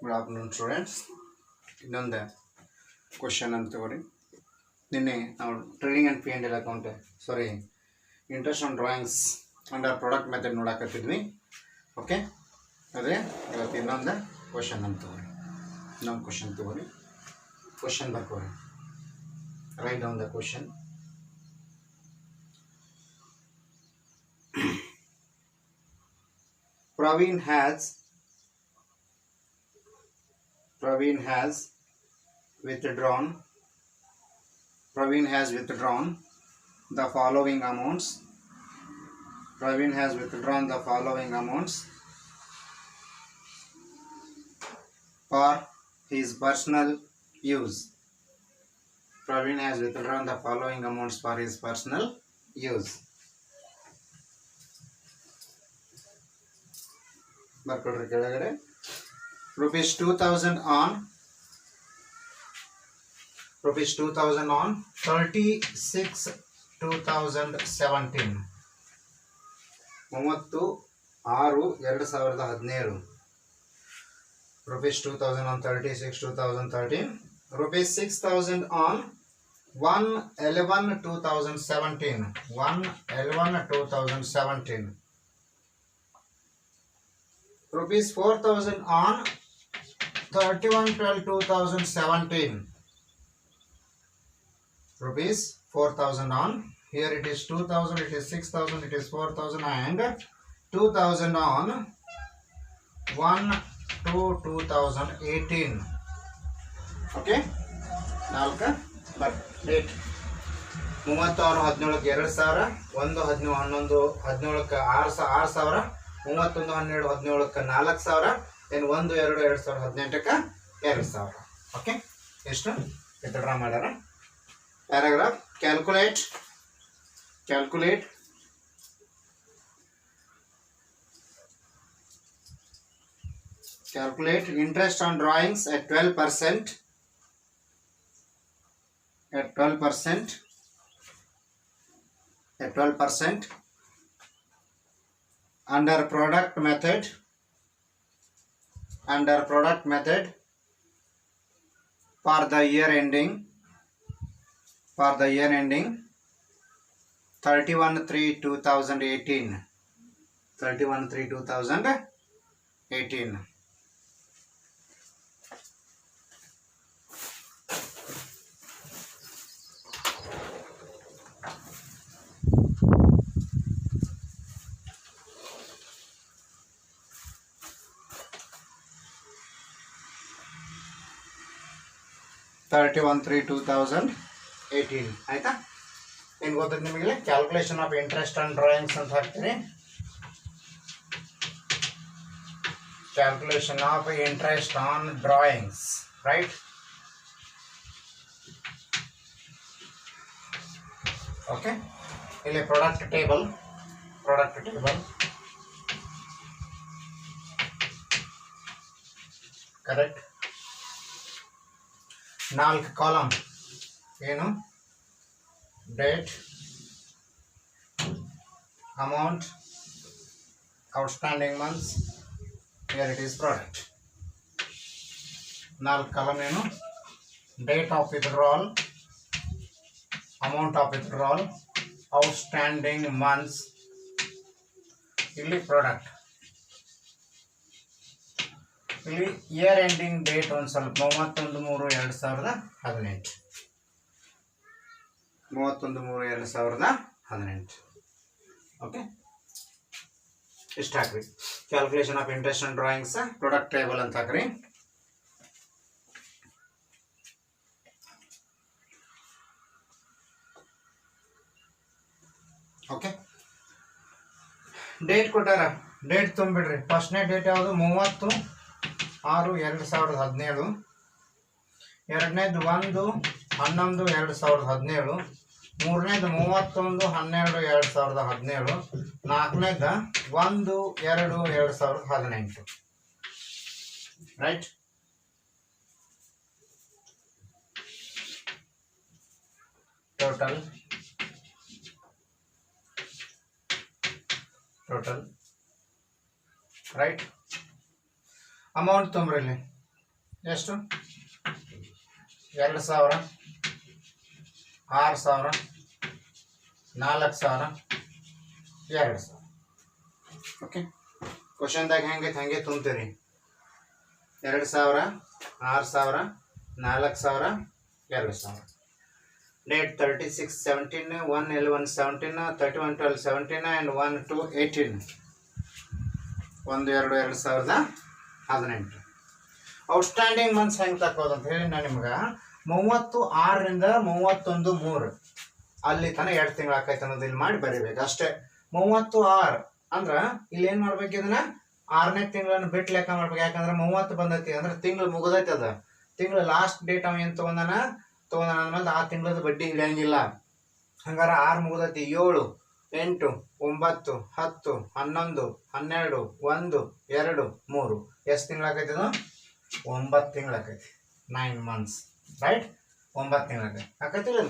Good afternoon students. ಇನ್ನೊಂದು question ಅಂತ ತಗೋರಿ. ನಿನ್ನೆ ನಾವು trading and P&L account interest on drawings under product method ನೋಡಕತ್ತಿದ್ವಿ. ಓಕೆ, ಅದೇ ಇವತ್ತು ಇನ್ನೊಂದು ಕ್ವಶನ್ ಅಂತ ತಗೋರಿ. ಇನ್ನೊಂದು ಕ್ವಶನ್ ತಗೋರಿ. ಕ್ವಶನ್ ಬರ್ಕೋರಿ. Write down the question. Praveen has withdrawn the following amounts. For his personal use. Praveen has withdrawn the following amounts for his personal use. ಬರ್ಕೊಡ್ರಿ ಕೆಳಗಡೆ. rupees 2000 on 36/2017. 30/6/2017. rupees 2000 on 36/2013. rupees 6000 on 1/11/2017. 1/11/2017. rupees 4000 on 31/12/2017. rupees 4000 on, here it is 2000, it is 6000, it is 4000 and 2000 on 1/2/2018. okay, ನಾಲ್ಕು but date 36/17 2000, 1/11/17 6000, 31/12/17 4000, then 1/2/2018 2000. Okay, ಎಷ್ಟು withdraw ಮಾಡ್ಯಾರ. Paragraph. Calculate interest on drawings at 12%. At 12% under product method for the year ending 31/3/2018. 31/3/2018. ಆಯ್ತಾ? ಏನು ಗೊತ್ತದ ನಿಮಗೆ? Calculation of interest on drawings ಅಂತ ಹಾಕ್ತೀರಿ. Calculation of interest on drawings, right? Okay, ಇಲ್ಲಿ product table correct. 4 column ಏನು? Date, amount, outstanding months, here it is product. 4 column ಏನು? Date of withdrawal, amount of withdrawal, outstanding months, ಇಲ್ಲಿ product. ಇಲ್ಲಿ year ending date ಒಂದು ಸ್ವಲ್ಪ 31/3/2018. 31/3/2018. Okay, ಇಷ್ಟು ಹಾಕ್ರಿ. Calculation of interest on drawings product table ಅಂತ ಹಾಕ್ರಿ. ಓಕೆ, ಡೇಟ್ ಕೊಟ್ಟಾರ, ಡೇಟ್ ತುಂಬಿಡ್ರಿ. ಫಸ್ಟ್ನೇ ಡೇಟ್ ಯಾವುದು? 30/6/2017. ಎರಡನೇದು 1/11/2017. ಮೂರನೇದು 31/12/2017. ನಾಲ್ಕನೇದು 1/2/2018. ರೈಟ್? Total right. Amount ತುಂಬ್ರಲ್ಲಿ ಎಷ್ಟು 2,000 6,000 4,000 2,000. ಓಕೆ, ಕ್ವಶನ್ದಾಗ ಹೆಂಗೈತೆ ಹಂಗೆ ತುಂಬ್ತೀರಿ. 2,000 6,000 4,000 2,000. Date 36/17, 1/11/17, 31/12/17 and 1/2/18. 1/2/2018. ಔಟ್ಸ್ಟ್ಯಾಂಡಿಂಗ್ ಮಂತ್ಸ್ ಹೆಂಗೆ ತಕ್ಕೋದು ಅಂತ ಹೇಳಿ ನಾನು ನಿಮ್ಗೆ 30/6 31/3 ಅಲ್ಲಿ ತನಕ 2 ತಿಂಗಳು ಆಕೈತೆ ಅನ್ನೋದು ಇಲ್ಲಿ ಮಾಡಿ ಬರೀಬೇಕು ಅಷ್ಟೇ. 30/6 ಅಂದ್ರೆ ಇಲ್ಲಿ ಏನು ಮಾಡ್ಬೇಕು, ಇದನ್ನ 6ನೇ ತಿಂಗಳನ್ನು ಬಿಟ್ಟು ಲೆಕ್ಕ ಮಾಡ್ಬೇಕು. ಯಾಕಂದ್ರೆ 30 ಬಂದೈತಿ ಅಂದ್ರೆ ತಿಂಗಳು ಮುಗಿದೈತಿ. ಅದ ತಿಂಗಳು ಲಾಸ್ಟ್ ಡೇಟ್ ಅವ ಏನು ತೊಗೊಂಡಾನ ಅಂದ್ಮೇಲೆ ಆ ತಿಂಗಳದ ಬಡ್ಡಿ ಹಿಡಿಯಂಗಿಲ್ಲ. ಹಂಗಾರೆ 6 ಮುಗಿದೈತಿ. 7 8 9 10 11 12 1 2 3 ಎಷ್ಟು ತಿಂಗಳಾಕೈತಿ? ಅದು 9 ತಿಂಗಳಾಕೈತಿ. 9 ಮಂತ್ಸ್, ರೈಟ್? 9 ತಿಂಗಳಾಕೈತಿ ಆಕೈತಿಲ್ಲ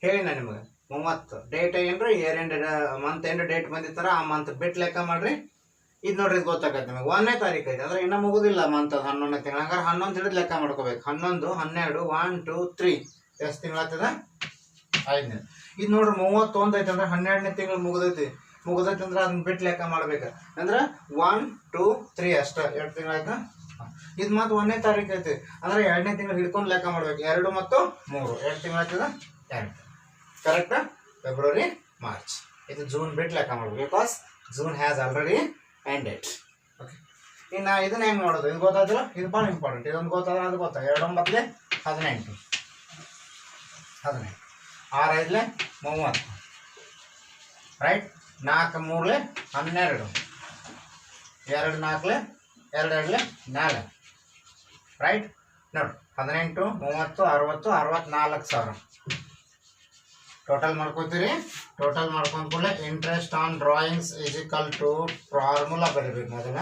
ಹೇಳಿ ನಾನು ನಿಮಗೆ. 30 ಡೇಟ್ ಏನ್ರಿ year end month end date ಬಂದಿರ್ತಾರ ಆ ಮಂತ್ ಬಿಟ್ಟು ಲೆಕ್ಕ ಮಾಡ್ರಿ. ಇದು ನೋಡ್ರಿ ಇದು ಗೊತ್ತಾಗತ್ತೆ ನಿಮಗೆ. 1ನೇ ತಾರೀಕು ಐತೆ ಅಂದ್ರೆ ಇನ್ನೂ ಮುಗುದಿಲ್ಲ ಮಂತ್, 11ನೇ ತಿಂಗಳು. ಹಂಗಾರೆ 11 ಹಿಡಿದು ಲೆಕ್ಕ ಮಾಡ್ಕೋಬೇಕು. 11 12 1 2 3 ಎಷ್ಟು ತಿಂಗಳಾಗ್ತದ? 5ನೇ. ಇದು ನೋಡ್ರಿ 31 ಐತೆ ಅಂದ್ರೆ 12ನೇ ತಿಂಗಳು ಮುಗಿದೈತಿ ಅಂದ್ರೆ ಅದನ್ನ ಬಿಟ್ಟು ಲೆಕ್ಕ ಮಾಡ್ಬೇಕು. ಅಂದ್ರೆ 1 2 3 ಅಷ್ಟ 2 ತಿಂಗಳಾಯ್ತಾ. ಇದು ಮತ್ತೆ 1ನೇ ತಾರೀಕು ಐತಿ ಅಂದ್ರೆ 2ನೇ ತಿಂಗಳು ಹಿಡ್ಕೊಂಡು ಲೆಕ್ಕ ಮಾಡ್ಬೇಕು. 2 ಮತ್ತು 3 2 ತಿಂಗಳಾಗ್ತದ. 2 ಕರೆಕ್ಟಾ? February March. ಇದು ಜೂನ್ ಬಿಟ್ಟು ಲೆಕ್ಕ ಮಾಡ್ಬೇಕು. Because June has already ended. Okay, ಇನ್ನು ಇದನ್ನ ಹೆಂಗೆ ಮಾಡೋದು? ಇದು ಗೊತ್ತಾಯ್ತಲ್ಲ, ಇದು ಭಾಳ ಇಂಪಾರ್ಟೆಂಟ್. ಇದೊಂದು ಗೊತ್ತಾದ್ರೆ ಅದು ಗೊತ್ತಾ. 2 9 18 6 5 30, ರೈಟ್? 4 3 12 2 4 2 2 4, ರೈಟ್? ನೋಡಿ 18 30 60 64,000 ಟೋಟಲ್ ಮಾಡ್ಕೊತೀರಿ. ಟೋಟಲ್ ಮಾಡ್ಕೊಂಡ್ ಕೂಡಲೇ interest on drawings is equal to formula ಬರೀಬೇಕು. ಮೊದಲ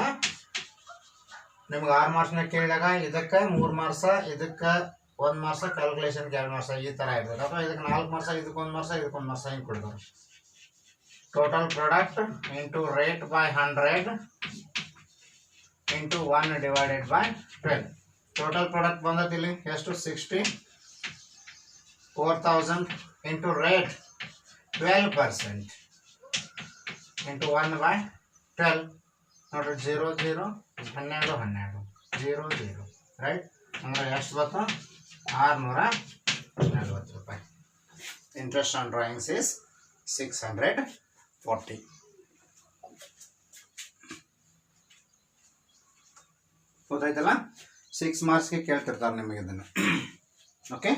ನಿಮ್ಗೆ 6 ಮಾರ್ಕ್ಸ್ನಾಗ ಕೇಳಿದಾಗ ಇದಕ್ಕೆ 3 ಮಾರ್ಕ್ಸ, ಇದಕ್ಕೆ 1 ಮಾರ್ಕ್ಸ, ಕ್ಯಾಲ್ಕುಲೇಷನ್ಗೆ 2 ಮಾರ್ಕ್ಸ ಈ ಥರ ಇರ್ತದೆ. ಅಥವಾ ಇದಕ್ಕೆ 4 ಮಾರ್ಕ್ಸ, ಇದಕ್ಕೆ 1 ಮಾರ್ಕ್ಸ, ಇದಕ್ಕೆ 1 ಮಾರ್ಕ್ಸ ಹಿಂಗೆ ಕೊಡ್ತಾರೆ. Total product into rate by 100 into 1 divided by 12. Total product ಬಂದೈತಿ ಇಲ್ಲಿ ಎಷ್ಟು? 64,000 into rate 12% into 1 by 12. ನೋಡ್ರಿ 0 0 12 12 0 0, ರೈಟ್? ಅಂದ್ರೆ ಎಷ್ಟು ಬತ್ತು? 640 ರೂಪಾಯಿ. Interest on drawings is 640. ಗೊತ್ತಾಯ್ತಲ್ಲ? 6 ಮಾರ್ಕ್ಸ್ಗೆ ಕೇಳ್ತಿರ್ತಾರೆ ನಿಮಗೆ ಇದನ್ನು. ಓಕೆ,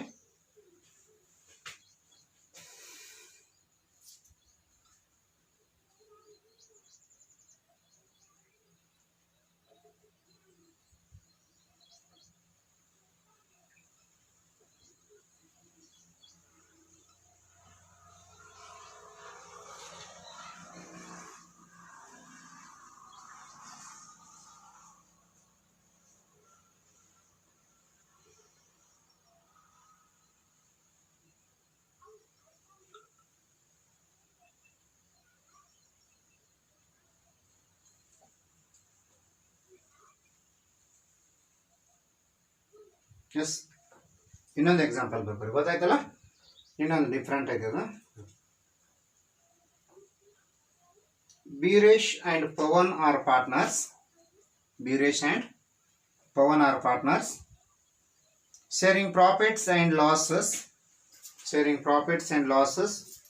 ಎಸ್ ಇನ್ನೊಂದು ಎಕ್ಸಾಂಪಲ್ ಬರ್ಬರಿ. ಗೊತ್ತಾಯ್ತಲ್ಲ? ಇನ್ನೊಂದು ಡಿಫ್ರೆಂಟ್ ಐತೆ ಅದು. Biresh and Pawan are partners. Biresh and Pawan are partners. Sharing profits and losses. Sharing profits and losses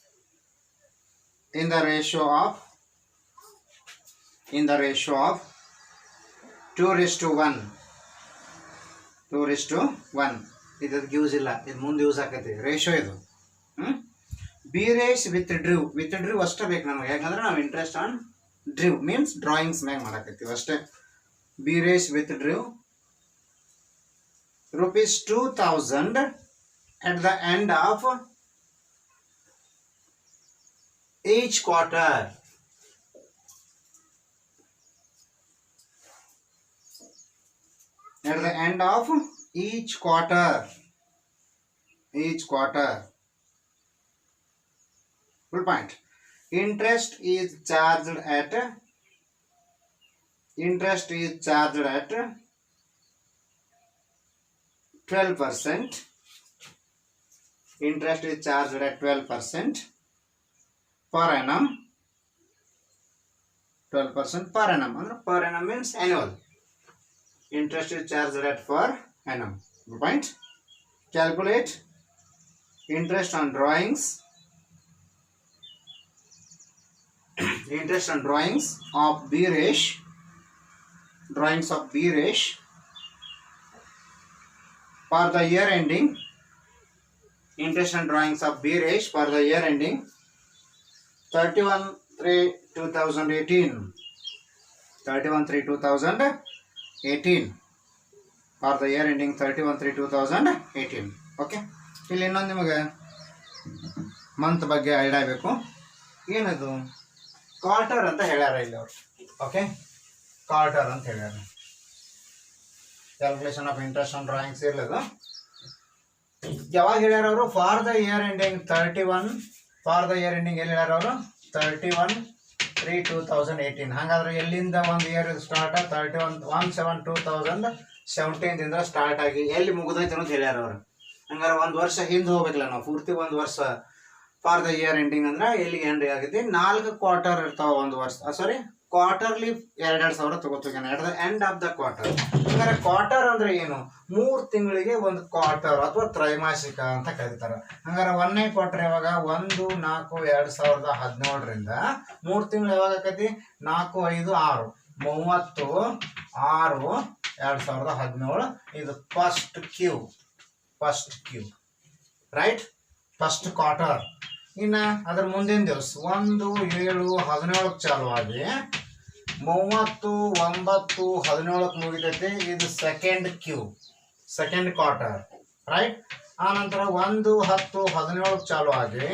in the ratio of 2:1. 2:1. ಇದಕ್ಕೆ ಯೂಸ್ ಇಲ್ಲ, ಇದು ಮುಂದೆ ಯೂಸ್ ಆಕೈತಿ. ರೇಷಿಯೋ ಇದು. ಬಿರೇಶ್ ವಿತ್ಡ್ರೂ ಅಷ್ಟೇ ಬೇಕು ನಮಗೆ. ಯಾಕಂದ್ರೆ ನಾವು interest on drew means drawings ಮ್ಯಾಗ ಮಾಡಾಕತ್ತೀವಿ ಅಷ್ಟೇ. Biresh withdrew ₹2,000 at the end of each quarter. At the end of each quarter. Full point. Interest is charged at 12%. Interest is charged at 12% per annum. 12% per annum. Per annum means annual. Interest is charged at per annum. Point. Calculate interest on drawings. Interest on drawings of Biresh. Drawings of Biresh for the year ending. Interest on drawings of Biresh for the year ending 31/3/2018. 31/3/2018 for the year ending 31/3/2018. Okay, ಇಲ್ಲಿ ಇನ್ನೊಂದು ನಿಮಗೆ month ಬಗ್ಗೆ idea ಬೇಕು. ಏನದು quarter ಅಂತ ಹೇಳ್ಯಾರ ಇಲ್ಲಿ ಅವರು. ಓಕೆ, ಕ್ವಾರ್ಟರ್ ಅಂತ ಹೇಳ್ಯಾರ. Calculation of interest on drawings ಇರಲದು ಯಾವಾಗ ಹೇಳ್ಯಾರ ಅವರು? For the year ending 31. For the year ending ಎಲ್ಲಿ ಹೇಳ್ಯಾರ ಅವರು? 31/3/2018. ಹಾಗಾದ್ರೆ ಎಲ್ಲಿಂದ ಒಂದು ಇಯರ್ ಸ್ಟಾರ್ಟ್? 31/1/7/2017 ಸ್ಟಾರ್ಟ್ ಆಗಿ ಎಲ್ಲಿ ಮುಗಿದೈತೆ ಅನ್ನೋದು ಹೇಳ್ಯಾರ ಅವರು. ಹಂಗಾರೆ ಒಂದು ವರ್ಷ ಹಿಂದೆ ಹೋಗ್ಬೇಕಲ್ಲ ನಾವು, ಪೂರ್ತಿ ಒಂದು ವರ್ಷ. ಫಾರ್ ದ ಇಯರ್ ಎಂಡಿಂಗ್ ಅಂದ್ರೆ ಎಲ್ಲಿಗೆ ಎಂಡ್ ಆಗೈತಿ? 4 ಕ್ವಾರ್ಟರ್ ಇರ್ತಾವ ಒಂದು ವರ್ಷ. ಸಾರಿ, ಕ್ವಾರ್ಟರ್ಲಿ 2,000 ತಗೋತೀವಿ at the end of the quarter. ಹಂಗಾರೆ ಕ್ವಾರ್ಟರ್ ಅಂದ್ರೆ ಏನು? 3 ತಿಂಗಳಿಗೆ ಒಂದು ಕ್ವಾರ್ಟರ್ ಅಥವಾ ತ್ರೈಮಾಸಿಕ ಅಂತ ಕರೀತಾರೆ. ಹಂಗಾರೆ 1ನೇ ಕ್ವಾರ್ಟರ್ ಯಾವಾಗ? 1/4/2017 3 ತಿಂಗಳು ಯಾವಾಗ ಆಕೈತಿ? 4/5/6 30/6/2017. ಇದು first Q right, first quarter. ಇನ್ನು ಅದ್ರ ಮುಂದಿನ ದಿವಸ 1/7/17 ಚಾಲು ಆಗಿ 30/9/17 ಮುಗಿತೈತಿ. ಇದು second Q, second quarter right. ಆನಂತರ 1/10/17 ಚಾಲು ಆಗಿ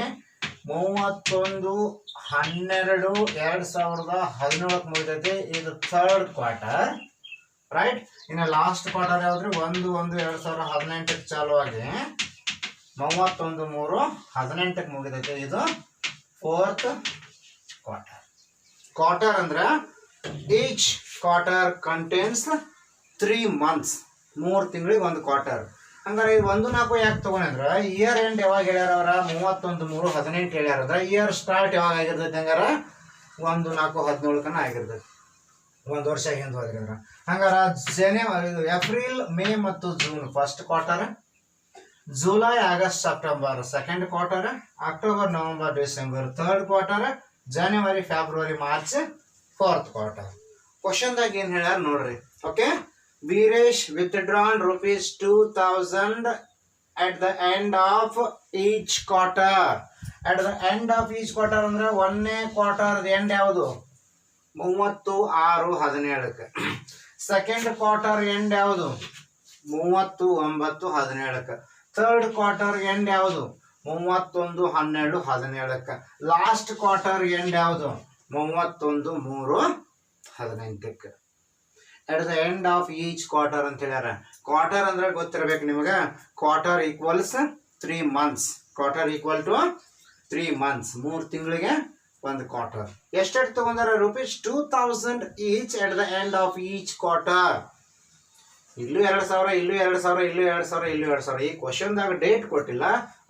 31/12/2017 ಮುಗಿತೈತಿ. ಇದು ಥರ್ಡ್ ಕ್ವಾರ್ಟರ್ ರೈಟ್. ಇನ್ನು ಲಾಸ್ಟ್ ಕ್ವಾರ್ಟರ್ ಯಾವ್ದ್ರಿ? 1/1/2018 ಚಾಲು ಆಗಿ 31/3/18 ಮುಗಿದೈತೆ. ಇದು ಫೋರ್ತ್ ಕ್ವಾರ್ಟರ್. ಕ್ವಾರ್ಟರ್ ಅಂದ್ರೆ ಈಚ್ ಕ್ವಾರ್ಟರ್ ಕಂಟೇನ್ಸ್ 3 months. 3 ತಿಂಗಳಿಗೆ ಒಂದು ಕ್ವಾರ್ಟರ್. ಹಂಗಾರೆ ಇದು 1-4 ಯಾಕೆ ತಗೊಂಡ್ರೆ ಇಯರ್ ಎಂಡ್ ಯಾವಾಗ ಹೇಳ್ಯಾರ ಅವರ? 31/3/18 ಹೇಳ್ಯಾರ. ಅಂದ್ರೆ ಇಯರ್ ಸ್ಟಾರ್ಟ್ ಯಾವಾಗ ಆಗಿರ್ತೈತಿ? ಹಂಗಾರ 1/4/17 ಆಗಿರ್ತೈತಿ. ಒಂದು ವರ್ಷ ಹಿಂದೆ ಹೋದ್ರೆ. ಹಂಗಾರ ಏಪ್ರಿಲ್, ಮೇ ಮತ್ತು June first quarter, July, August, September second quarter, October, November, December third quarter, January, February, March fourth quarter. ಕ್ವಶನ್ದಾಗ ಏನು ಹೇಳ್ಯಾರ ನೋಡ್ರಿ. Okay, Veeresh withdrawn ₹2,000 at the end of each quarter. At the end of each quarter ಅಂದ್ರೆ 1ನೇ quarter end ಯಾವುದು? 30/6/17. Second quarter end ಯಾವುದು? 30/9/17. Third quarter end ಯಾವುದು? 31/12/17. Last quarter end ಯಾವುದು? 31/3/18. At the end of each quarter ಅಂತ ಹೇಳ್ಯಾರ. Quarter ಅಂದ್ರೆ ಗೊತ್ತಿರಬೇಕು ನಿಮಗೆ. Quarter equals 3 months. Quarter equal to 3 months. 3 ತಿಂಗಳಿಗೆ ಒಂದು ಕ್ವಾರ್ಟರ್. ಎಷ್ಟೆಷ್ಟು ತಗೊಂಡಾರ? ₹2,000 each at the end of each quarter. ಇಲ್ಲೂ 2,000, ಇಲ್ಲೂ 2,000, ಇಲ್ಲೂ 2,000, ಇಲ್ಲೂ 2,000. ಈ ಕ್ವಶನ್ದಾಗ ಡೇಟ್ ಕೊಟ್ಟಿಲ್ಲ.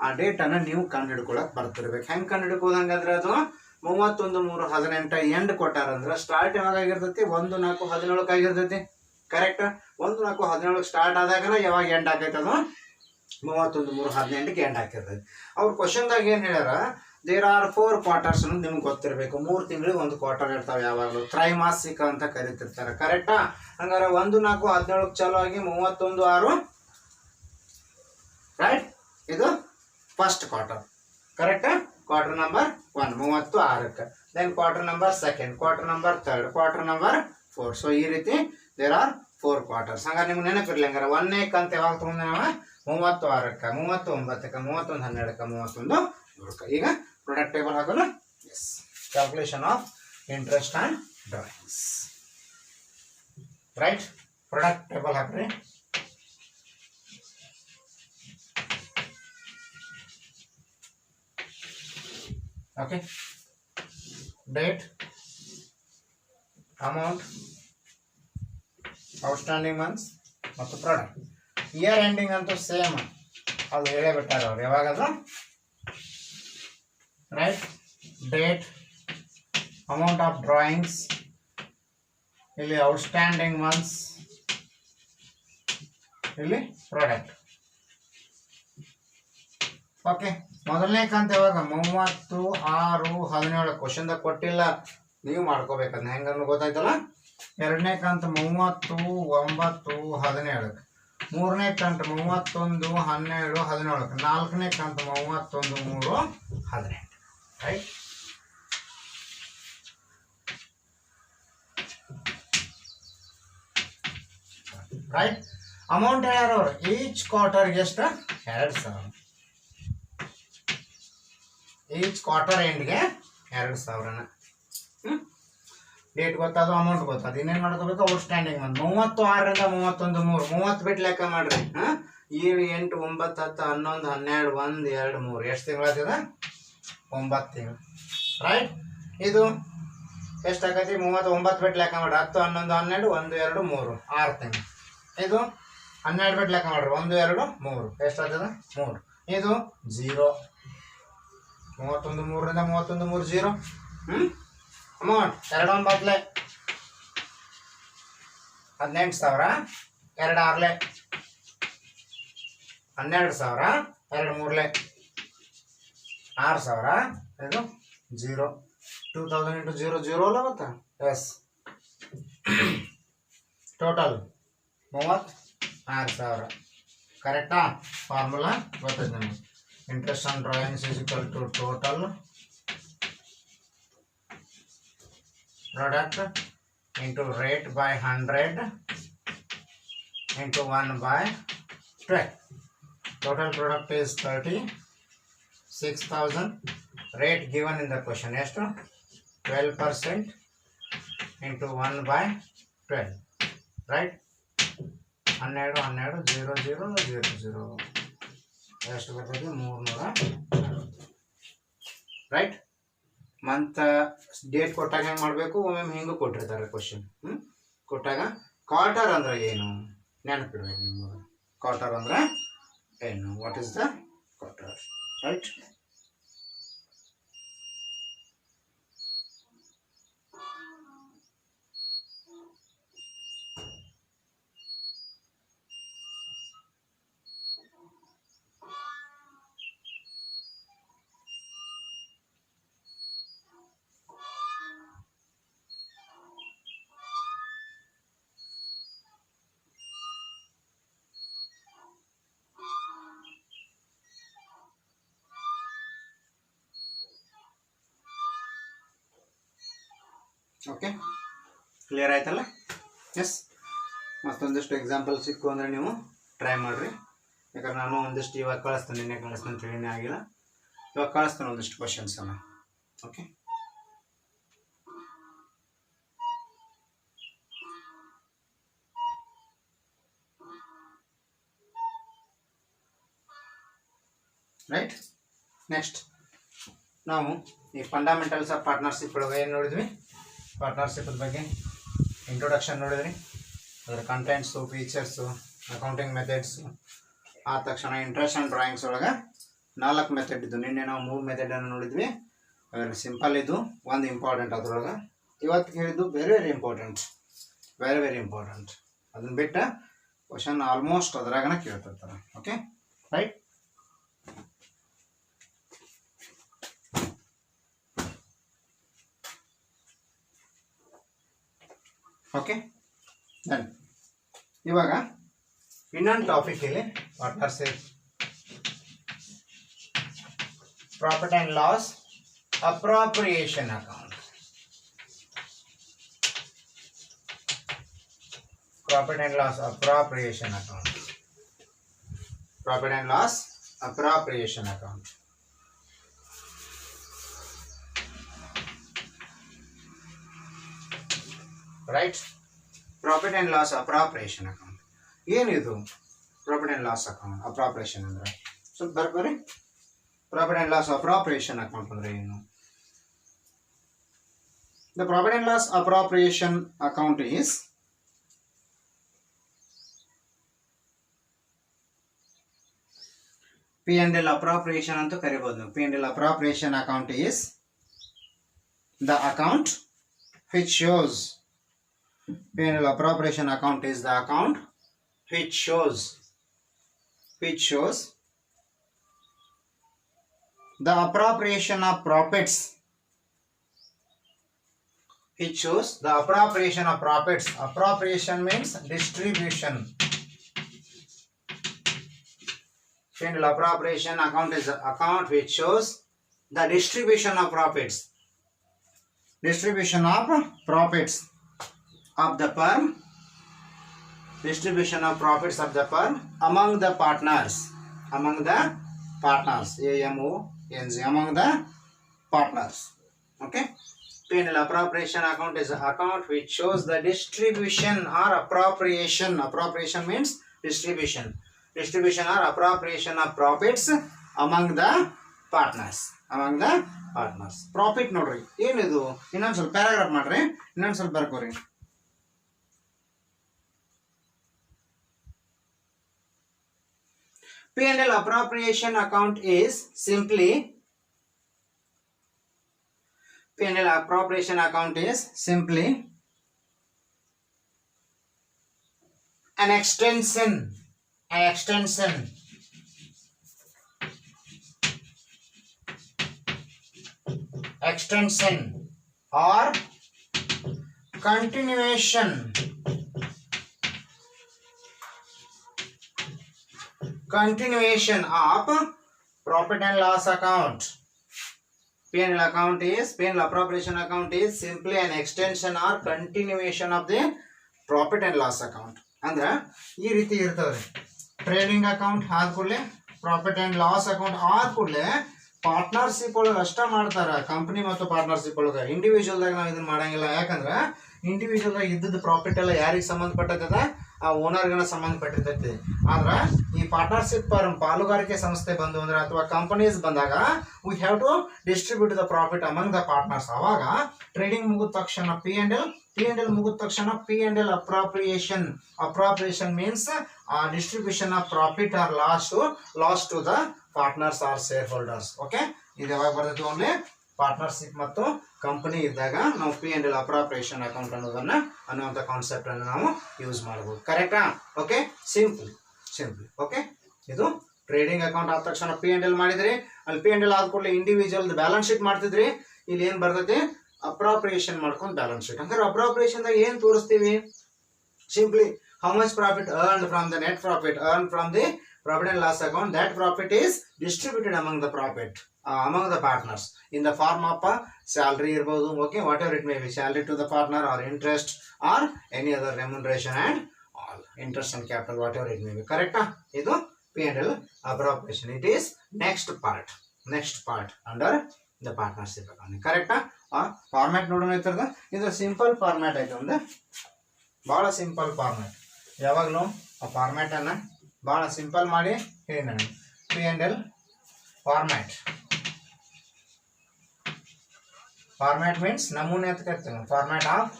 ಆ ಡೇಟ್ ಅನ್ನ ನೀವು ಕಂಡು ಹಿಡ್ಕೊಳಕ್ ಬರ್ತಿರ್ಬೇಕು. ಹೆಂಗ್ ಕಂಡು ಹಿಡ್ಕೋದಂಗಾದ್ರೆ ಅದು 31/3/18 ಎಂಡ್ ಕೊಟ್ಟಾರಂದ್ರೆ ಸ್ಟಾರ್ಟ್ ಯಾವಾಗ ಆಗಿರ್ತೈತಿ? 1/4/17 ಆಗಿರ್ತೈತಿ. ಕರೆಕ್ಟ್. 1/4/17 ಸ್ಟಾರ್ಟ್ ಆದಾಗನ ಯಾವಾಗ ಎಂಡ್ ಆಕೈತೆ? ಅದು 31/3/18 ಎಂಡ್ ಆಗಿರ್ತೈತಿ. ಅವ್ರ ಕ್ವಶನ್ದಾಗ ಏನ್ ಹೇಳ್ಯಾರ? ದೇರ್ ಆರ್ 4 ಕ್ವಾರ್ಟರ್ಸ್ ಅನ್ನೋದು ನಿಮ್ಗೆ ಗೊತ್ತಿರಬೇಕು. 3 ತಿಂಗಳಿಗೆ ಒಂದು ಕ್ವಾರ್ಟರ್ ಇರ್ತಾವೆ. ಯಾವಾಗಲೂ ತ್ರೈಮಾಸಿಕ ಅಂತ ಕರಿತಿರ್ತಾರೆ. ಕರೆಕ್ಟಾ? ಹಂಗಾರೆ 1/4/17 ಚಾಲು ಆಗಿ 31/6 ರೈಟ್. ಇದು ಫಸ್ಟ್ ಕ್ವಾರ್ಟರ್. ಕರೆಕ್ಟಾ? Quarter number 1 36. Then quarter number 2, quarter number 3, quarter number 4. So ಈ ರೀತಿ ದೇರ್ ಆರ್ 4 ಕ್ವಾರ್ಟರ್ಸ್. ಹಂಗಾರೆ ನಿಮ್ಗೆ ನೆನಪಿರ್ಲಿ. ಹಂಗಾರೆ 1ನೇ ಕಂತ ಯಾವಾಗ ತಗೊಂಡ? 36, 39, 31/12, 31/3. ಈಗ ಪ್ರಾಡಕ್ಟ್ ಟೇಬಲ್ ಹಾಕೋಣ. Yes, calculation of interest on drawings right. Product table ಹಾಕ್ರಿ. Okay, date, amount, outstanding months ಮತ್ತು ಪ್ರಾಡಕ್ಟ್. ಇಯರ್ ಎಂಡಿಂಗ್ ಅಂತೂ ಸೇಮ್ ಅದು ಹೇಳೇ ಬಿಟ್ಟಾರೆ ಅವ್ರು ಯಾವಾಗದು right date amount of drawings ಇಲ್ಲಿ ಔಟ್ಸ್ಟ್ಯಾಂಡಿಂಗ್ ಮಂತ್ಸ್ ಇಲ್ಲಿ ಪ್ರಾಡಕ್ಟ್ ಓಕೆ ಮೊದಲನೇ ಕಂತು ಯಾವಾಗ 30/6/17 ಕ್ವಶನ್ದಾಗ ಕೊಟ್ಟಿಲ್ಲ ನೀವು ಮಾಡ್ಕೋಬೇಕಂತ ಹೆಂಗನ್ನು ಗೊತ್ತಾಯ್ತಲ್ಲ ಎರಡನೇ ಕಂತು 30/9/17 ಮೂರನೇ ಕಂತು 31/12/17 ನಾಲ್ಕನೇ ಕಂತು 31/3/18 ರೈಟ್ ರೈಟ್ ಅಮೌಂಟ್ ಹೇಳ್ಯಾರ ಅವ್ರು ಈಚ್ ಕ್ವಾರ್ಟರ್ಗೆ ಎಷ್ಟು 2,000 ಈಚ್ ಕ್ವಾರ್ಟರ್ ಎಂಡ್ಗೆ 2,000 ಡೇಟ್ ಗೊತ್ತದು ಅಮೌಂಟ್ ಗೊತ್ತದು ಇನ್ನೇನು ಮಾಡ್ಕೋಬೇಕು ಔಟ್ಸ್ಟ್ಯಾಂಡಿಂಗ್ ಮಂತ್ 36ರಿಂದ 31/3 30 ಬಿಟ್ಟು ಲೆಕ್ಕ ಮಾಡ್ರಿ 7 8 9 10 11 12 1 2 3 ಎಷ್ಟು ತಿಂಗಳಾಗ್ತದ 9 ತಿಂಗಳು ರೈಟ್ ಇದು ಎಷ್ಟಾಗೈತಿ 39 ಬಿಟ್ಟು ಲೆಕ್ಕ ಮಾಡ್ರಿ 10 11 12 1 2 3 6 ತಿಂಗಳು ಇದು 12 ಬಿಟ್ಟು ಲೆಕ್ಕ ಮಾಡ್ರಿ 1 2 3 ಎಷ್ಟಾಗ್ತದ 3 ಇದು 0 31/3ರಿಂದ 31/3 0 ಅಮೌಂಟ್ 2 9 18,000 2 6 12,000 2 3 6,000 ಇದು 0 2000 into 0 0 ಅಲ್ಲ ಗೊತ್ತಾ ಎಸ್ ಟೋಟಲ್ 36,000 ಕರೆಕ್ಟಾ ಫಾರ್ಮುಲಾ ಗೊತ್ತೈತೆ ನಮಗೆ interest on drawings is equal to total product into rate by 100 into 1 by 12. Total product is 36,000. Rate given in the question is 12% into 1 by 12. Right? 12 0 0 0 0. ಎಷ್ಟು ಬರ್ತದೆ 340 ರೈಟ್ ಮಂತ್ ಡೇಟ್ ಕೊಟ್ಟಾಗ ಹೆಂಗೆ ಮಾಡಬೇಕು ಒಮ್ಮೆ ಹಿಂಗೂ ಕೊಟ್ಟಿರ್ತಾರೆ ಕ್ವಶನ್ ಕೊಟ್ಟಾಗ ಕ್ವಾರ್ಟರ್ ಅಂದ್ರೆ ಏನು ನೆನಪಿಡ್ಬೇಕು ನಿಮ್ಗೆ ಕ್ವಾರ್ಟರ್ ಅಂದ್ರೆ ಏನು what is the quarter right okay clear ಆಯ್ತಲ್ಲ ಎಸ್ ಮತ್ತೊಂದಿಷ್ಟು ಎಕ್ಸಾಂಪಲ್ ಸಿಕ್ಕು ಅಂದರೆ ನೀವು ಟ್ರೈ ಮಾಡಿರಿ ಯಾಕಂದ್ರೆ ನಾನು ಒಂದಿಷ್ಟು ಇವಾಗ ಕಳಿಸ್ತೇನೆ ನಿನ್ನೆ ಕಳಿಸ್ತೇನೆ ತಿಳಿನೇ ಆಗಿಲ್ಲ ಇವಾಗ ಕಳಿಸ್ತೇನೆ ಒಂದಿಷ್ಟು ಕ್ವಶನ್ಸ್ ಅನ್ನ ಓಕೆ ರೈಟ್ ನೆಕ್ಸ್ಟ್ ನಾವು ಈ ಫಂಡಮೆಂಟಲ್ಸ್ ಆಫ್ ಪಾರ್ಟ್ನರ್ಶಿಪ್ ಒಳಗೆ ಏನು ನೋಡಿದ್ವಿ ಪಾರ್ಟ್ನರ್ಶಿಪ್ ಬಗ್ಗೆ ಇಂಟ್ರೊಡಕ್ಷನ್ ನೋಡಿದ್ರಿ ಅದರ ಕಂಟೆಂಟ್ಸು ಫೀಚರ್ಸು ಅಕೌಂಟಿಂಗ್ ಮೆಥಡ್ಸು ಆದ ತಕ್ಷಣ ಇಂಟ್ರೆಸ್ಟ್ ಆ್ಯಂಡ್ ಡ್ರಾಯಿಂಗ್ಸ್ ಒಳಗೆ 4 ಮೆಥಡ್ ಇದ್ದು ನಿನ್ನೆ ನಾವು 3 ಮೆಥಡನ್ನು ನೋಡಿದ್ವಿ ವೆರಿ ಸಿಂಪಲ್ ಇದು ಒಂದು ಇಂಪಾರ್ಟೆಂಟ್ ಅದ್ರೊಳಗೆ ಇವತ್ತು ಹೇಳಿದ್ದು ವೆರಿ ವೆರಿ ಇಂಪಾರ್ಟೆಂಟ್ ಅದನ್ನ ಬಿಟ್ಟು ಕ್ವಶನ್ ಆಲ್ಮೋಸ್ಟ್ ಅದ್ರಾಗನ ಕೇಳ್ತಿರ್ತಾರೆ ಓಕೆ ರೈಟ್ ಓಕೆ ಡನ್ ಇವಾಗ ಇನ್ನೊಂದು ಟಾಪಿಕ್ ಇಲ್ಲಿ partnership profit and loss appropriation account profit and loss appropriation account profit and loss appropriation account right profit and loss appropriation account ಏನಿದು profit and loss account appropriation ಅಂದರೆ ಸ್ವಲ್ಪ ಬರ್ಬರಿ profit and loss appropriation account ಅಂದರೆ ಏನು the profit and loss appropriation account is P&L appropriation ಅಂತ ಕರಿಬಹುದು. P&L appropriation account is the account which shows. P&L appropriation account is the account which shows the appropriation of profits. It shows the appropriation of profits. Appropriation means distribution. P&L appropriation account is the account which shows the distribution of profits. Distribution of profits of the firm. Distribution of profits of the firm among the partners. Among the partners. AMONG. Among the partners. Okay. P&L appropriation account is an account which shows the distribution or appropriation. Appropriation means distribution. Distribution or appropriation of profits among the partners. Among the partners. Profit ನೋಡ್ರಿ ಏನಿದು ಇನ್ನೊಂದು ಸ್ವಲ್ಪ paragraph ಮಾಡ್ರಿ ಇನ್ನೊಂದು ಸ್ವಲ್ಪ ಬರ್ಕೋರಿ. P&L appropriation account is simply P&L appropriation account is simply an extension or continuation of profit and loss account. P&L appropriation account is simply an extension or continuation of the profit and loss account. ಅಂದ್ರೆ ಈ ರೀತಿ ಇರ್ತದೆ. Trading account ಆದ ಕೂಡಲೇ profit and loss account ಆದ ಕೂಡಲೇ partnership ಒಳಗೆ ಅಷ್ಟ ಮಾಡ್ತಾರ. ಕಂಪನಿ ಮತ್ತು ಪಾರ್ಟ್ನರ್ಶಿಪ್ ಒಳಗೆ ಇಂಡಿವಿಜುವಲ್ದಾಗ ನಾವು ಇದನ್ನ ಮಾಡಂಗಿಲ್ಲ. ಯಾಕಂದ್ರೆ ಇಂಡಿವಿಜುವಲ್ ಇದ್ದದ ಪ್ರಾಫಿಟ್ ಎಲ್ಲ ಯಾರಿಗೆ ಸಂಬಂಧಪಟ್ಟದ ಆ ಓನರ್ಗನ ಸಂಬಂಧಪಟ್ಟಿರ್ತೈತಿ. ಆದ್ರೆ ಈ ಪಾರ್ಟ್ನರ್ಶಿಪ್ ಫರ್ಮ್ ಪಾಲುಗಾರಿಕೆ ಸಂಸ್ಥೆ ಬಂದು ಅಂದ್ರೆ ಅಥವಾ ಕಂಪನೀಸ್ ಬಂದಾಗ we have to distribute the profit among the partners. ಅವಾಗ ಟ್ರೇಡಿಂಗ್ ಮುಗಿದ ತಕ್ಷಣ P&L ಮುಗಿದ ತಕ್ಷಣ P&L appropriation means distribution of profit or loss to the partners or shareholders. Okay, ಇದು ಯಾವಾಗ ಬರ್ತೈತಿ? ಓನ್ಲಿ ಪಾರ್ಟ್ನರ್ಶಿಪ್ ಮತ್ತು ಕಂಪನಿ ಇದ್ದಾಗ ನಾವು P&L appropriation ಅಕೌಂಟ್ ಅನ್ನುವಂಥ ಕಾನ್ಸೆಪ್ಟ್ ಅನ್ನು ನಾವು ಯೂಸ್ ಮಾಡಬಹುದು. ಕರೆಕ್ಟಾ? Okay, simple. ಓಕೆ, ಇದು ಟ್ರೇಡಿಂಗ್ ಅಕೌಂಟ್ ಆದ ತಕ್ಷಣ P&L ಮಾಡಿದ್ರಿ. ಅಲ್ಲಿ P&L ಆದ ಕೂಡಲೇ ಇಂಡಿವಿಜುವಲ್ ಬ್ಯಾಲೆನ್ಸ್ ಶೀಟ್ ಮಾಡ್ತಿದ್ರಿ. ಇಲ್ಲಿ ಏನ್ ಬರ್ತೈತಿ? ಅಪ್ರಾಪ್ರಿಯೇಷನ್ ಮಾಡ್ಕೊಂಡು ಬ್ಯಾಲೆನ್ಸ್ ಶೀಟ್. ಅಂದ್ರೆ ಅಪ್ರಾಪ್ರಿಯೇಷನ್ ದಾಗ ಏನ್ ತೋರಿಸ್ತೀವಿ? Simply how much profit earned from the net profit earned from the profit and loss account. That profit is distributed among the partners in the form of salary irbodu. Okay, whatever it may be, salary to the partner or interest or any other remuneration and all, interest and capital, whatever it may be. Correct? Idu P&L appropriation. It is next part under the partnership account. Correct? Format ನೋಡೋಣ. ಇರ್ತದ ಇದು simple format ಐತೆ, ಒಂದು ಭಾಳ simple format. ಯಾವಾಗಲೂ ಆ format ಅನ್ನ ಭಾಳ ಸಿಂಪಲ್ ಮಾಡಿ ಹೇಳಿ ನಾನು. P&L ಫಾರ್ಮ್ಯಾಟ್ ಮೀನ್ಸ್ ನಮೂನೆ ಅಂತ ಕರಿತೀವಿ. ಫಾರ್ಮ್ಯಾಟ್ ಆಫ್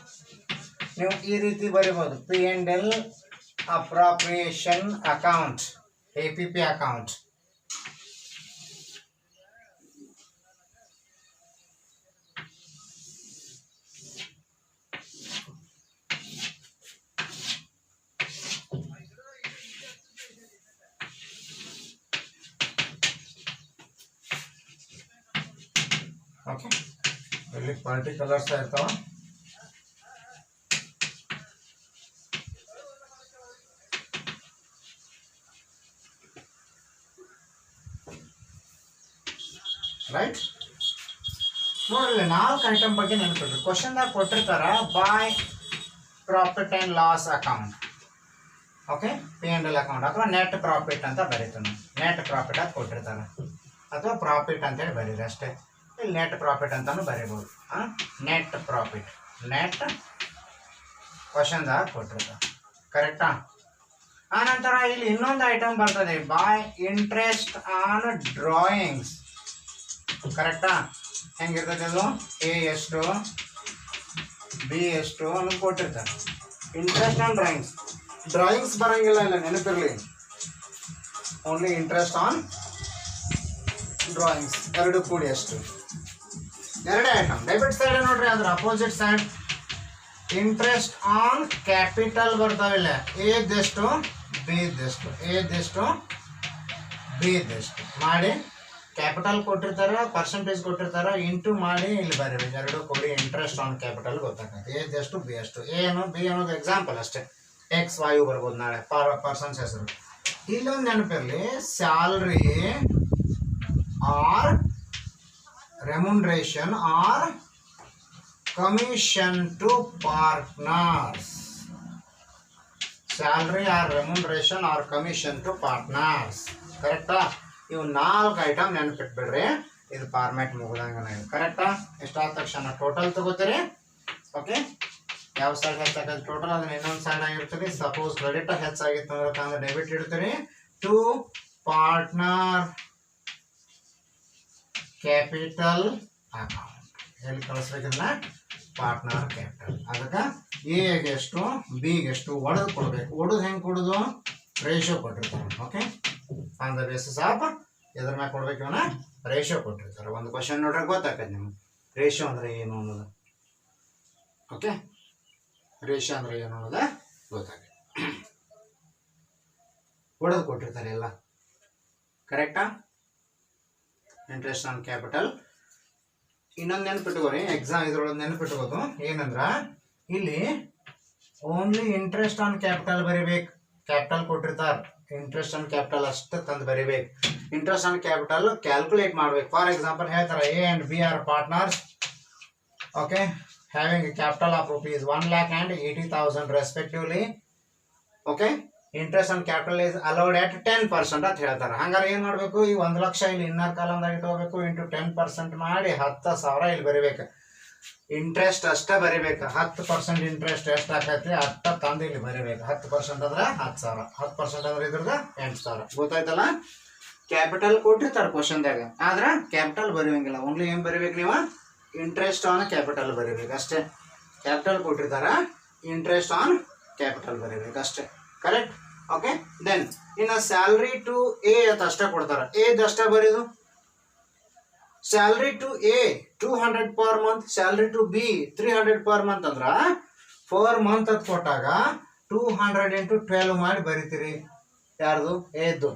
ನೀವು ಈ ರೀತಿ ಬರೀಬಹುದು. P&L appropriation account, APP account. Okay, ಇಲ್ಲಿ ಪರ್ಟಿಕ್ಯುಲರ್ಸ್ ಇರ್ತಾವ. ರೈಟ್, ನೋಡ್ರಿ 4 ಐಟಮ್ ಬಗ್ಗೆ ನೆನಪಿಡ್ರಿ. ಕ್ವಶನ್ದಾಗ ಕೊಟ್ಟಿರ್ತಾರ by profit and loss account. Okay, P&L account ಅಥವಾ ನೆಟ್ ಪ್ರಾಫಿಟ್ ಅಂತ ಬರೀತಾನೆ. ನೆಟ್ ಪ್ರಾಫಿಟ್ ಅಂತ ಕೊಟ್ಟಿರ್ತಾರ ಅಥವಾ ಪ್ರಾಫಿಟ್ ಅಂತೇಳಿ ಬರೀರಿ ಅಷ್ಟೇ. ಇಲ್ಲಿ ನೆಟ್ ಪ್ರಾಫಿಟ್ ಅಂತಾನು ಬರೀಬಹುದು. ನೆಟ್ ಪ್ರಾಫಿಟ್, ನೆಟ್ ಕ್ವಶನ್ದಾಗ ಕೊಟ್ಟಿರ್ತಾರ. ಕರೆಕ್ಟಾ? ಆನಂತರ ಇಲ್ಲಿ ಇನ್ನೊಂದು ಐಟಮ್ ಬರ್ತದೆ, ಬೈ ಇಂಟ್ರೆಸ್ಟ್ ಆನ್ ಡ್ರಾಯಿಂಗ್ಸ್. ಕರೆಕ್ಟಾ? ಹೆಂಗಿರ್ತದೆ ಅದು? A ಎಷ್ಟು, B ಎಷ್ಟು ಅನ್ನೋದು ಕೊಟ್ಟಿರ್ತಾರೆ. ಇಂಟ್ರೆಸ್ಟ್ ಆನ್ ಡ್ರಾಯಿಂಗ್ಸ್ ಬರಂಗಿಲ್ಲ, ಇಲ್ಲ ನೆನಪಿರಲಿ. ಓನ್ಲಿ ಇಂಟ್ರೆಸ್ಟ್ ಆನ್ ಡ್ರಾಯಿಂಗ್ಸ್ ಎರಡು ಕೂಡಿ ಎಷ್ಟು? ಎರಡೇ ಐಟಮ್. ಡೆಬಿಟ್ ಸೈಡ್ ನೋಡ್ರಿ, ಅದ್ರ opposite side interest on capital ಬರ್ತಾವಿಲ್ಲ. ಎದೆಷ್ಟು ಬಿದೆಷ್ಟು, ಎದೆಷ್ಟು ಬಿದೆಷ್ಟು ಮಾಡಿ ಕ್ಯಾಪಿಟಲ್ ಕೊಟ್ಟಿರ್ತಾರ, ಪರ್ಸೆಂಟೇಜ್ ಕೊಟ್ಟಿರ್ತಾರ, ಇಂಟು ಮಾಡಿ ಇಲ್ಲಿ ಬರೀಬೇಕು. ಎರಡು ಕೂಡಿ ಇಂಟ್ರೆಸ್ಟ್ ಆನ್ ಕ್ಯಾಪಿಟಲ್ ಗೊತ್ತಾಗುತ್ತೆ. ಎದೆಷ್ಟು ಬಿ ಎಷ್ಟು. ಏನು ಬಿ ಅನ್ನೋದು ಎಕ್ಸಾಂಪಲ್ ಅಷ್ಟೇ. ಎಕ್ಸ್ ವಾಯು ಬರ್ಬೋದು ನಾಳೆ ಪರ್ಸನ್ಸ್ ಹೆಸರು. ಇಲ್ಲೊಂದು ನೆನಪಿರಲಿ, salary or remuneration or commission to partners. Salary or remuneration or commission to partners. ಕರೆಕ್ಟಾ? ಇವು 4 ಐಟಮ್ ನೆನಪಿಟ್ಬಿಡ್ರಿ. ಇದು ಫಾರ್ಮ್ಯಾಟ್ ಮುಗಿದಂಗ ನೀವು. ಕರೆಕ್ಟಾ? ಎಷ್ಟಾದ ತಕ್ಷಣ ಟೋಟಲ್ ತಗೋತೀರಿ. ಓಕೆ, ಯಾವ ಸೈಡ್ ಹೆಚ್ಚಾಗತ್ತೆ ಟೋಟಲ್, ಅದನ್ನ ಇನ್ನೊಂದು ಸೈಡ್ ಆಗಿರ್ತೀರಿ. ಸಪೋಸ್ ಕ್ರೆಡಿಟ್ ಹೆಚ್ಚಾಗಿತ್ತು ಅಂದ್ರೆ ಡೆಬಿಟ್ ಇಡ್ತೀರಿ. To partner capital account. ಎಲ್ಲಿ ಕಳಿಸ್ಬೇಕಂದ್ರೆ ಪಾರ್ಟ್ನರ್ ಕ್ಯಾಪಿಟಲ್. ಅದಕ್ಕೆ ಎಗೆ ಎಷ್ಟು ಬಿಗೆ ಎಷ್ಟು ಒಡೆದು ಕೊಡ್ಬೇಕು. ಒಡೆದು ಹೆಂಗೆ ಕೊಡೋದು? ರೇಷಿಯೋ ಕೊಟ್ಟಿರ್ತಾರೆ. Okay, on the basis of ಎದ್ರ ಮ್ಯಾಗ ಕೊಡ್ಬೇಕು? ಇವನ್ನ ರೇಷಿಯೋ ಕೊಟ್ಟಿರ್ತಾರೆ. ಒಂದು ಕ್ವಶನ್ ನೋಡ್ರೆ ಗೊತ್ತಾಗ್ತದೆ ನಿಮ್ಗೆ ರೇಷಿಯೋ ಅಂದ್ರೆ ಏನು ಅನ್ನೋದು. ಓಕೆ, ರೇಷಿಯೋ ಅಂದ್ರೆ ಏನು ಅನ್ನೋದು ಗೊತ್ತಾಗುತ್ತೆ. ಒಡೆದು ಕೊಟ್ಟಿರ್ತಾರೆ ಎಲ್ಲ. ಕರೆಕ್ಟಾ? Interest on capital. ಇನ್ನೊಂದು ನೆನಪಿಟ್ಕೋರಿ, ಎಕ್ಸಾಮ್ ಇದ್ರೊಳಗೆ ನೆನಪಿಟ್ಕೋದು ಏನಂದ್ರ, ಇಲ್ಲಿ ಓನ್ಲಿ ಇಂಟ್ರೆಸ್ಟ್ ಆನ್ ಕ್ಯಾಪಿಟಲ್ ಬರಿಬೇಕು. ಕ್ಯಾಪಿಟಲ್ ಕೊಟ್ಟಿರ್ತಾರೆ, ಇಂಟ್ರೆಸ್ಟ್ ಆನ್ ಕ್ಯಾಪಿಟಲ್ ಅಷ್ಟು ತಂದು ಬರಿಬೇಕು. ಇಂಟ್ರೆಸ್ಟ್ ಆನ್ ಕ್ಯಾಪಿಟಲ್ ಕ್ಯಾಲ್ಕುಲೇಟ್ ಮಾಡ್ಬೇಕು. ಫಾರ್ ಎಕ್ಸಾಂಪಲ್ ಹೇಳ್ತಾರೆ, A and B R partners. Okay, having capital of rupees 1,80,000 respectively. Okay, interest on capital is allowed at 10% ಅಂತ ಹೇಳ್ತಾರೆ. ಹಂಗಾರೆ ಏನು ಮಾಡಬೇಕು? ಈ 1 ಲಕ್ಷ ಇಲ್ಲಿ ಇನ್ನರ್ ಕಾಲಮ್ದಾಗ ಇಟ್ಕೋಬೇಕು. ಇಂಟು 10% ಮಾಡಿ 10,000 ಇಲ್ಲಿ ಬರಿಬೇಕು. ಇಂಟ್ರೆಸ್ಟ್ ಅಷ್ಟೇ ಬರಿಬೇಕು. 10% ಇಂಟ್ರೆಸ್ಟ್ ಎಷ್ಟು ಆಕೈತಿ ಅಷ್ಟ ತಂದು ಇಲ್ಲಿ ಬರಿಬೇಕು. 10% ಅಂದ್ರೆ 10,000, 10% ಅಂದ್ರೆ ಇದ್ರದ 8,000. ಗೊತ್ತಾಯ್ತಲ್ಲ? ಕ್ಯಾಪಿಟಲ್ ಕೊಟ್ಟಿರ್ತಾರೆ ಕ್ವಶನ್ದಾಗ, ಆದ್ರೆ ಕ್ಯಾಪಿಟಲ್ ಬರೆಯೋಂಗಿಲ್ಲ. ಓನ್ಲಿ ಏನು ಬರಿಬೇಕು ನೀವು? ಇಂಟ್ರೆಸ್ಟ್ ಆನ್ ಕ್ಯಾಪಿಟಲ್ ಬರಿಬೇಕು ಅಷ್ಟೇ. ಕ್ಯಾಪಿಟಲ್ ಕೊಟ್ಟಿರ್ತಾರ, ಇಂಟ್ರೆಸ್ಟ್ ಆನ್ ಕ್ಯಾಪಿಟಲ್ ಬರಿಬೇಕು ಅಷ್ಟೇ. ಕರೆಕ್ಟ್? ಓಕೆ, ದೆನ್ ಇನ್ನು ಸ್ಯಾಲ್ರಿ ಟು ಎ ಅಂತ ಅಷ್ಟೇ ಕೊಡ್ತಾರ. ಎದಷ್ಟೇ ಬರೀದು. Salary to A 200 per month, salary to B 300 per month ಅಂದ್ರ ಫರ್ ಮಂತ್ ಅಂತ ಕೊಟ್ಟಾಗ 200 into 12 ಮಾಡಿ ಬರಿತೀರಿ. ಯಾರ್ದು? ಎದ್ದು.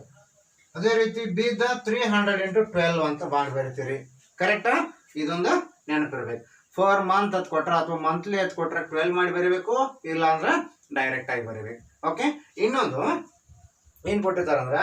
ಅದೇ ರೀತಿ ಬಿದ 300 into 12 ಅಂತ ಮಾಡಿ ಬರಿತೀರಿ. ಕರೆಕ್ಟಾ? ಇದೊಂದು ನೆನಪಿರ್ಬೇಕು. ಫರ್ ಮಂತ್ ಅಂತ ಕೊಟ್ರ ಅಥವಾ ಮಂತ್ಲಿ ಅಂತ ಕೊಟ್ರೆ 12 ಮಾಡಿ ಬರಿಬೇಕು, ಇಲ್ಲ ಅಂದ್ರೆ ಡೈರೆಕ್ಟ್ ಆಗಿ ಬರಿಬೇಕು. ಓಕೆ, ಇನ್ನೊಂದು ಏನ್ ಕೊಟ್ಟಿರ್ತಾರಂದ್ರ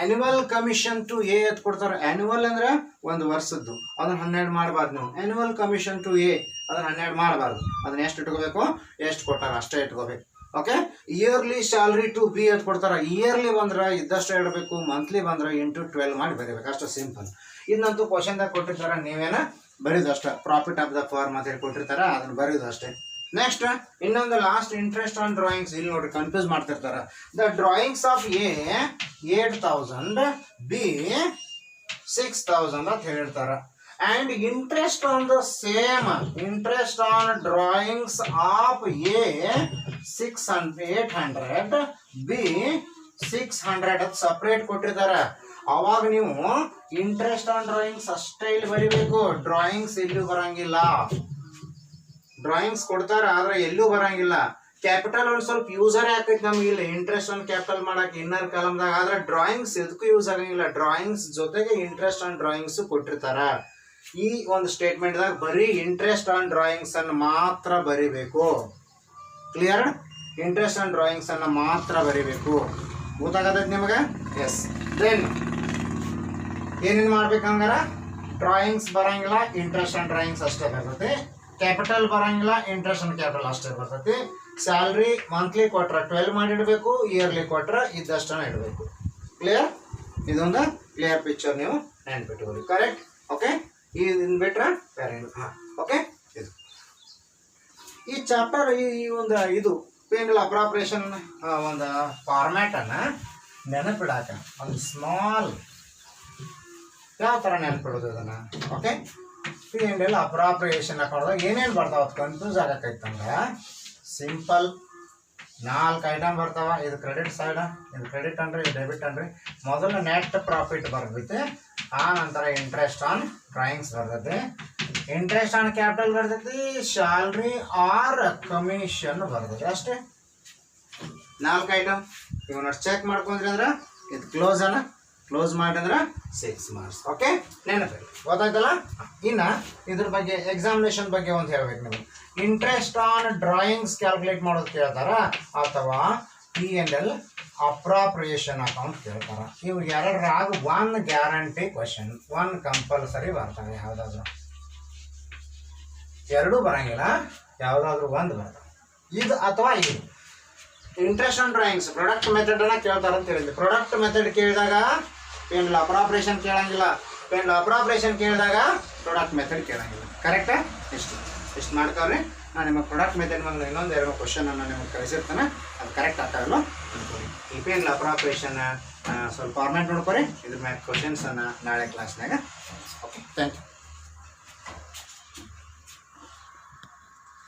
ಆನ್ಯುವಲ್ ಕಮಿಷನ್ ಟು ಎ ಅಂತ ಕೊಡ್ತಾರೆ. ಆನ್ಯುವಲ್ ಅಂದ್ರೆ ಒಂದು ವರ್ಷದ್ದು, ಅದನ್ನ 12 ಮಾಡಬಾರ್ದು ನೀವು. ಆನ್ಯುವಲ್ ಕಮಿಷನ್ ಟು ಎ ಅದನ್ನ 12 ಮಾಡಬಾರ್ದು. ಅದನ್ನ ಎಷ್ಟು ಇಟ್ಕೋಬೇಕು? ಎಷ್ಟು ಕೊಟ್ಟಾರ ಅಷ್ಟೇ ಇಟ್ಕೋಬೇಕು. Okay, yearly salary to be ಅಂತ ಕೊಡ್ತಾರ. ಇಯರ್ಲಿ ಬಂದ್ರೆ ಇದ್ದಷ್ಟೇ ಇಡಬೇಕು, ಮಂತ್ಲಿ ಬಂದ್ರೆ ಇಂಟು 12 ಮಾಡಿ ಬರೀಬೇಕು. ಅಷ್ಟು ಸಿಂಪಲ್. ಇದನ್ನಂತೂ ಕ್ವಶನ್ದಾಗ ಕೊಟ್ಟಿರ್ತಾರ, ನೀವೇನ ಬರೀದು ಅಷ್ಟೇ. ಪ್ರಾಫಿಟ್ ಆಫ್ ದ ಫರ್ಮ್ ಅಂತ ಹೇಳಿ ಕೊಟ್ಟಿರ್ತಾರ, ಅದನ್ನ ಬರೀದು ಅಷ್ಟೇ. ನೆಕ್ಸ್ಟ್ ಇನ್ನೊಂದು ಲಾಸ್ಟ್ ಇಂಟ್ರೆಸ್ಟ್ ಆನ್ ಡ್ರಾಯಿಂಗ್ಸ್. ಇಲ್ಲಿ ನೋಡ್ರಿ ಕನ್ಫ್ಯೂಸ್ ಮಾಡ್ತಿರ್ತಾರ. The drawings of A 8,000, B 6,000 ಅಂತ ಹೇಳಿರ್ತಾರ. And interest on the same interest on drawings of A 800, B 600 ಅಂತ ಸಪ್ರೇಟ್ ಕೊಟ್ಟಿರ್ತಾರ. ಅವಾಗ ನೀವು ಇಂಟ್ರೆಸ್ಟ್ ಆನ್ ಡ್ರಾಯಿಂಗ್ಸ್ ಅಷ್ಟೇ ಇಲ್ಲಿ ಬರಿಬೇಕು. ಡ್ರಾಯಿಂಗ್ಸ್ ಎಲ್ಲೂ ಬರಂಗಿಲ್ಲ. ಡ್ರಾಯಿಂಗ್ಸ್ ಕೊಡ್ತಾರ ಆದ್ರೆ ಎಲ್ಲೂ ಬರಂಗಿಲ್ಲ. ಕ್ಯಾಪಿಟಲ್ ಒಂದು ಸ್ವಲ್ಪ ಯೂಸರ್ ಆಕೈತಿ ನಮ್ಗೆ ಇಲ್ಲಿ ಇಂಟ್ರೆಸ್ಟ್ ಆನ್ ಕ್ಯಾಪಿಟಲ್ ಮಾಡಕ್ ಇನ್ನರ್ ಕಾಲಮ್ದಾಗ. ಆದ್ರೆ ಡ್ರಾಯಿಂಗ್ಸ್ ಎದಕ್ಕೂ ಯೂಸ್ ಆಗಂಗಿಲ್ಲ. ಡ್ರಾಯಿಂಗ್ಸ್ ಜೊತೆಗೆ ಇಂಟ್ರೆಸ್ಟ್ ಆನ್ ಡ್ರಾಯಿಂಗ್ಸ್ ಕೊಟ್ಟಿರ್ತಾರ. ಈ ಒಂದು ಸ್ಟೇಟ್ಮೆಂಟ್ ದಾಗ ಬರೀ ಇಂಟ್ರೆಸ್ಟ್ ಆನ್ ಡ್ರಾಯಿಂಗ್ಸ್ ಅನ್ನು ಮಾತ್ರ ಬರಿಬೇಕು. ಕ್ಲಿಯರ್? ಇಂಟ್ರೆಸ್ಟ್ ಆನ್ ಡ್ರಾಯಿಂಗ್ಸ್ ಅನ್ನ ಮಾತ್ರ ಬರಿಬೇಕು. ಗೊತ್ತಾಗತೈತಿ ನಿಮಗೆ? ಎಸ್. ದೆನ್ ಏನೇನು ಮಾಡ್ಬೇಕಂಗಾರ ಡ್ರಾಯಿಂಗ್ಸ್ ಬರಂಗಿಲ್ಲ, ಇಂಟ್ರೆಸ್ಟ್ ಆನ್ ಡ್ರಾಯಿಂಗ್ಸ್ ಅಷ್ಟೇ ಬರ್ತೈತಿ. ಕ್ಯಾಪಿಟಲ್ ಬರಂಗಿಲ್ಲ, ಇಂಟ್ರೆಸ್ಟ್ ಆನ್ ಕ್ಯಾಪಿಟಲ್ ಅಷ್ಟೇ ಬರ್ತೈತಿ. ಸ್ಯಾಲ್ರಿ ಮಂತ್ಲಿ ಕೊಟ್ರ 12 ಮಾಡಿ ಇಡಬೇಕು, ಇಯರ್ಲಿ ಕೊಟ್ರ ಇದ್ದಷ್ಟನ್ನ ಇಡಬೇಕು. ಕ್ಲಿಯರ್? ಇದೊಂದು ಕ್ಲಿಯರ್ ಪಿಕ್ಚರ್ ನೀವು ನೆನ್ಪಿಟ್ಕೊಳ್ಳಿ. ಕರೆಕ್ಟ್? ಓಕೆ, ಇದನ್ನ ಬಿಟ್ರೆ ಬೇರೆ ಓಕೆ. ಇದು ಈ ಚಾಪ್ಟರ್ ಈ ಒಂದು ಇದು ಪೇಂಡಲ್ ಅಪ್ರಾಪ್ರೇಷನ್ ಒಂದು ಫಾರ್ಮ್ಯಾಟ್ ಅನ್ನ ನೆನಪಿಡಾಕ ಒಂದು ಸ್ಮಾಲ್ ಯಾವ ಥರ ನೆನಪಿಡೋದು ಇದನ್ನ. ಓಕೆ, ಪೇಂಡಲ್ ಅಪ್ರಾಪ್ರಿಯೇಷನ್ ಹಾಕೊಂಡಾಗ ಏನೇನು ಬರ್ತಾವ ಅದು ಕನ್ಫ್ಯೂಸ್ ಆಗಕ್ಕೈತಂದ್ರೆ ಸಿಂಪಲ್ 4 ಐಟಮ್ ಬರ್ತಾವ. ಇದು ಕ್ರೆಡಿಟ್ ಸೈಡ್, ಇದು ಕ್ರೆಡಿಟ್ ಅನ್ರಿ, ಇದು ಡೆಬಿಟ್ ಅನ್ರಿ. ಮೊದಲು ನೆಟ್ ಪ್ರಾಫಿಟ್ ಬರ್ತೈತೆ, ಆ ನಂತರ ಇಂಟ್ರೆಸ್ಟ್ ಆನ್ ಡ್ರಾಯಿಂಗ್ಸ್ ಬರ್ತೈತಿ, ಇಂಟ್ರೆಸ್ಟ್ ಆನ್ ಕ್ಯಾಪಿಟಲ್ ಬರ್ತೈತಿ, ಸ್ಯಾಲ್ರಿ ಆರ್ ಕಮಿಷನ್ ಬರ್ತೈತಿ. ಅಷ್ಟೇ 4 ಐಟಮ್. ಇವನ್ನ ಚೆಕ್ ಮಾಡ್ಕೊಂಡ್ರಿ ಅಂದ್ರೆ ಇದು ಕ್ಲೋಸ್ ಮಾಡಿದ್ರೆ 6 ಮಾರ್ಕ್ಸ್. ಓಕೆ, ನೆನಪಿಲ್ಲ, ಗೊತ್ತಾಯ್ತಲ್ಲ. ಇನ್ನು ಇದ್ರ ಬಗ್ಗೆ ಎಕ್ಸಾಮಿನೇಷನ್ ಬಗ್ಗೆ ಒಂದು ಹೇಳ್ಬೇಕು ನೀವು. ಇಂಟ್ರೆಸ್ಟ್ ಆನ್ ಡ್ರಾಯಿಂಗ್ಸ್ ಕ್ಯಾಲ್ಕುಲೇಟ್ ಮಾಡೋದು ಕೇಳ್ತಾರ ಅಥವಾ P&L ಅಪ್ರಾಪ್ರಿಯೇಷನ್ ಅಕೌಂಟ್ ಕೇಳ್ತಾರ. ಇವು ಎರಡರಾಗ 1 ಗ್ಯಾರಂಟಿ ಕ್ವಶನ್, 1 ಕಂಪಲ್ಸರಿ ಬರ್ತವೆ. ಯಾವುದಾದ್ರು 2 ಬರಂಗಿಲ್ಲ, ಯಾವುದಾದ್ರೂ 1 ಬರ್ತವೆ. ಇದು ಅಥವಾ ಇದು interest on drawings product method ಅನ್ನ ಕೇಳ್ತಾರ ಅಂತ ಹೇಳಿದ್ವಿ. ಪ್ರಾಡಕ್ಟ್ ಮೆಥಡ್ ಕೇಳಿದಾಗ P&L ಅಪ್ರಾಪ್ರಿಯೇಷನ್ ಕೇಳಂಗಿಲ್ಲ, P&L ಅಪ್ರಾಪ್ರಿಯೇಷನ್ ಕೇಳಿದಾಗ ಪ್ರಾಡಕ್ಟ್ ಮೆಥಡ್ ಕೇಳಂಗಿಲ್ಲ. ಕರೆಕ್ಟಾ? ಇಷ್ಟು ಮಾಡ್ಕೊಳ್ರಿ. ನಾನು ನಿಮಗೆ ಪ್ರಾಡಕ್ಟ್ ಮೆಥಡ್ ಮೇಲೆ ಇನ್ನೊಂದು 2 ಕ್ವಶನ್ ಅನ್ನು ನಿಮಗೆ ಕಳಿಸಿರ್ತಾನೆ, ಅದು ಕರೆಕ್ಟ್ ಆಗ್ತಾವಲ್ಲ ನೋಡ್ಕೊರಿ. ಈ P&L ಅಪ್ರಾಪ್ರಿಯೇಷನ್ ಸ್ವಲ್ಪ ಫಾರ್ಮ್ಯಾಟ್ ನೋಡ್ಕೊರಿ. ಇದ್ರ ಮ್ಯಾಗ ಕ್ವಶನ್ಸನ್ನು ನಾಳೆ ಕ್ಲಾಸ್ನಾಗ. Okay, thank you.